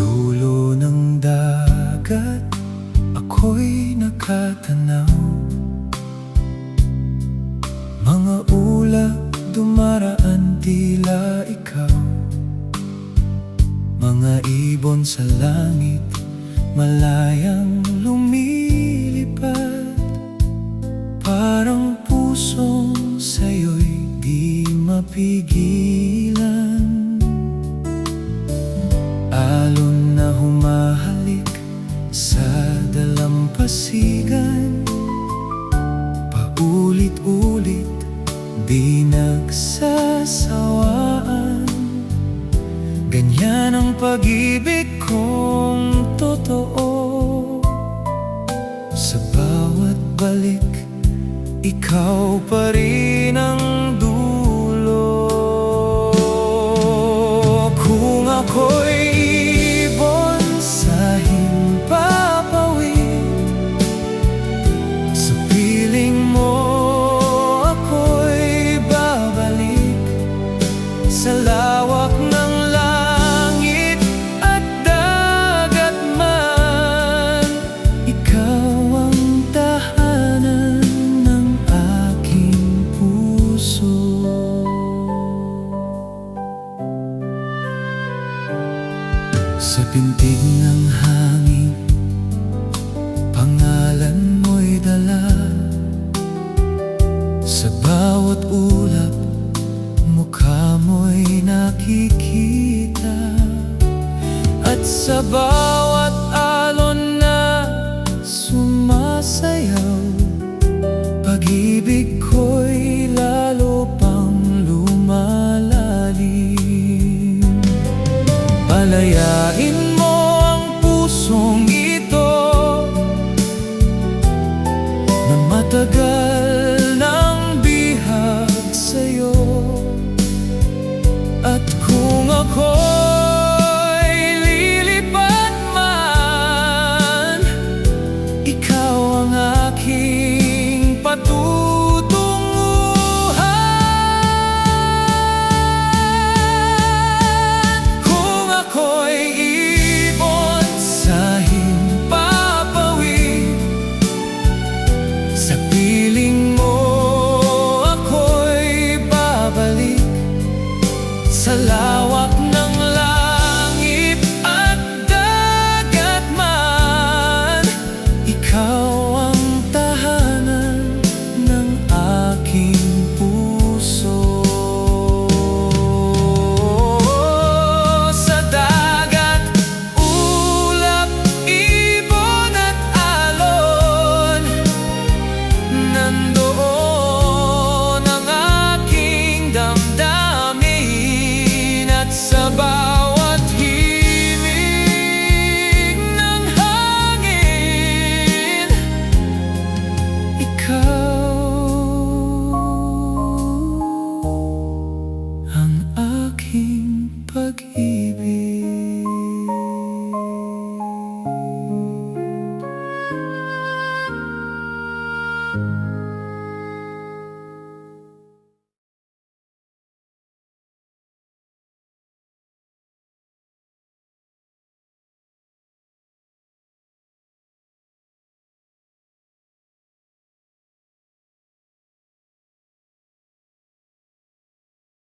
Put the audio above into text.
dulo ng dagat, ako'y nakatanaw. Mga ulap dumaraan, tila ikaw. Mga ibon sa langit, malayang lumilipad. Parang pusong sa'yo'y di mapigilan. Alon na humahalik sa dalampasigan, paulit-ulit di nagsasawaan. Ganyan ang pag-ibig kong totoo. Sa bawat balik, ikaw pa rin ang dulo. Kung ako'y ibon sa himpapawid, sa piling mo ako'y babalik. Sa lawak ng langit at dagat man, ikaw ang tahanan ng aking puso. Sa pintig ng hangin, pangalan mo'y dala. Sa bawat ulap, mukha mo'y nakikita. At sa bawat alon na sumasayaw, pag-ibig ko'y lalo pang lumalalim. Palayain